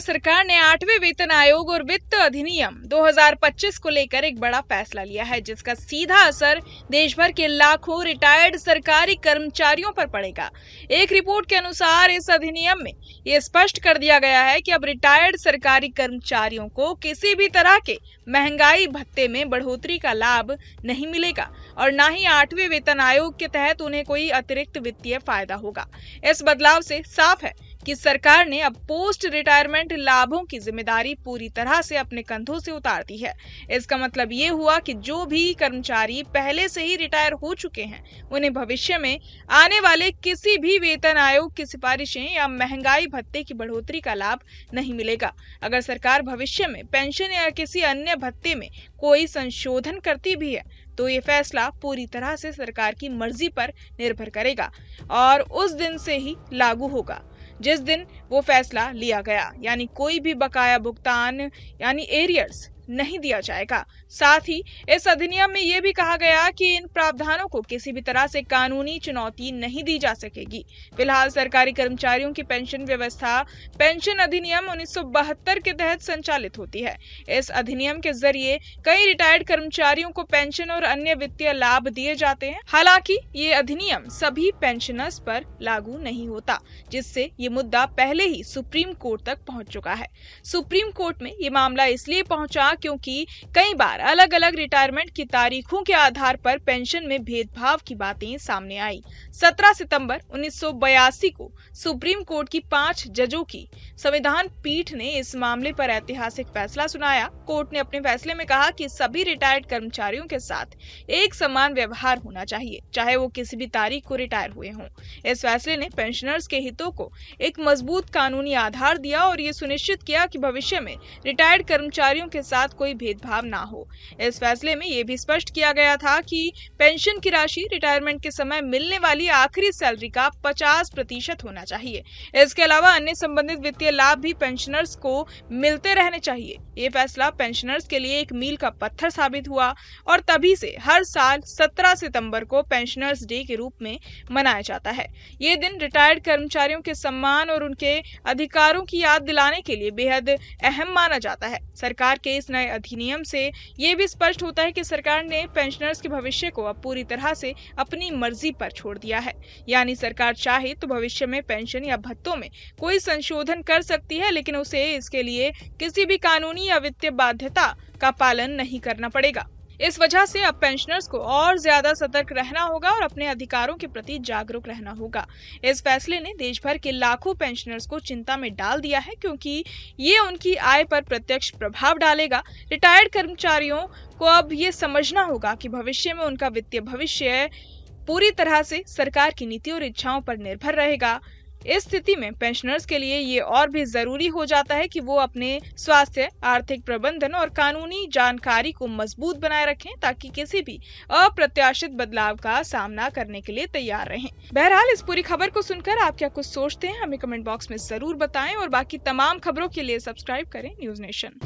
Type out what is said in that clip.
सरकार ने 8वें वेतन आयोग और वित्त अधिनियम 2025 को लेकर एक बड़ा फैसला लिया है, जिसका सीधा असर देश भर के लाखों रिटायर्ड सरकारी कर्मचारियों पर पड़ेगा। एक रिपोर्ट के अनुसार इस अधिनियम में ये स्पष्ट कर दिया गया है कि अब रिटायर्ड सरकारी कर्मचारियों को किसी भी तरह के महंगाई भत्ते में बढ़ोतरी का लाभ नहीं मिलेगा और न ही 8वें वेतन आयोग के तहत उन्हें कोई अतिरिक्त वित्तीय फायदा होगा। इस बदलाव से साफ है कि सरकार ने अब पोस्ट रिटायरमेंट लाभों की जिम्मेदारी पूरी तरह से अपने कंधों से उतार दी है। इसका मतलब ये हुआ कि जो भी कर्मचारी पहले से ही रिटायर हो चुके हैं, उन्हें भविष्य में आने वाले किसी भी वेतन आयोग की सिफारिशें या महंगाई भत्ते की बढ़ोतरी का लाभ नहीं मिलेगा। अगर सरकार भविष्य में पेंशन या किसी अन्य भत्ते में कोई संशोधन करती भी है, तो ये फैसला पूरी तरह से सरकार की मर्जी पर निर्भर करेगा और उस दिन से ही लागू होगा जिस दिन वो फैसला लिया गया, यानी कोई भी बकाया भुगतान यानी एरियर्स नहीं दिया जाएगा। साथ ही इस अधिनियम में ये भी कहा गया कि इन प्रावधानों को किसी भी तरह से कानूनी चुनौती नहीं दी जा सकेगी। फिलहाल सरकारी कर्मचारियों की पेंशन व्यवस्था पेंशन अधिनियम 1972 के तहत संचालित होती है। इस अधिनियम के जरिए कई रिटायर्ड कर्मचारियों को पेंशन और अन्य वित्तीय लाभ दिए जाते हैं। हालांकि ये अधिनियम सभी पेंशनर्स पर लागू नहीं होता, जिससे ये मुद्दा पहले ही सुप्रीम कोर्ट तक पहुंच चुका है। सुप्रीम कोर्ट में ये मामला इसलिए पहुंचा क्योंकि कई बार अलग अलग रिटायरमेंट की तारीखों के आधार पर पेंशन में भेदभाव की बातें सामने आई। 17 सितंबर 1982 को सुप्रीम कोर्ट की 5 जजों की संविधान पीठ ने इस मामले पर ऐतिहासिक फैसला सुनाया। कोर्ट ने अपने फैसले में कहा कि सभी रिटायर्ड कर्मचारियों के साथ एक समान व्यवहार होना चाहिए, चाहे वो किसी भी तारीख को रिटायर हुए हों। इस फैसले ने पेंशनर्स के हितों को एक मजबूत कानूनी आधार दिया और ये सुनिश्चित किया कि भविष्य में रिटायर्ड कर्मचारियों के साथ कोई भेदभाव ना हो। इस फैसले में यह भी स्पष्ट किया गया था कि पेंशन की राशि रिटायरमेंट के समय मिलने वाली आखिरी सैलरी का 50% होना चाहिए। इसके अलावा अन्य संबंधित वित्तीय लाभ भी पेंशनर्स को मिलते रहने चाहिए। ये फैसला पेंशनर्स के लिए एक मील का पत्थर साबित हुआ और तभी से हर साल 17 सितंबर को पेंशनर्स डे के रूप में मनाया जाता है। ये दिन रिटायर्ड कर्मचारियों के सम्मान और उनके अधिकारों की याद दिलाने के लिए बेहद अहम माना जाता है। सरकार के इस नए अधिनियम से ये भी स्पष्ट होता है कि सरकार ने पेंशनर्स के भविष्य को अब पूरी तरह से अपनी मर्जी पर छोड़ दिया है। यानी सरकार चाहे तो भविष्य में पेंशन या भत्तों में कोई संशोधन कर सकती है, लेकिन उसे इसके लिए किसी भी कानूनी या वित्तीय बाध्यता का पालन नहीं करना पड़ेगा। इस वजह से अब पेंशनर्स को और ज्यादा सतर्क रहना होगा और अपने अधिकारों के प्रति जागरूक रहना होगा। इस फैसले ने देश भर के लाखों पेंशनर्स को चिंता में डाल दिया है, क्योंकि ये उनकी आय पर प्रत्यक्ष प्रभाव डालेगा। रिटायर्ड कर्मचारियों को अब ये समझना होगा कि भविष्य में उनका वित्तीय भविष्य पूरी तरह से सरकार की नीति और इच्छाओं पर निर्भर रहेगा। इस स्थिति में पेंशनर्स के लिए ये और भी जरूरी हो जाता है कि वो अपने स्वास्थ्य, आर्थिक प्रबंधन और कानूनी जानकारी को मजबूत बनाए रखें, ताकि किसी भी अप्रत्याशित बदलाव का सामना करने के लिए तैयार रहें। बहरहाल इस पूरी खबर को सुनकर आप क्या कुछ सोचते हैं, हमें कमेंट बॉक्स में जरूर बताएं और बाकी तमाम खबरों के लिए सब्सक्राइब करें न्यूज नेशन।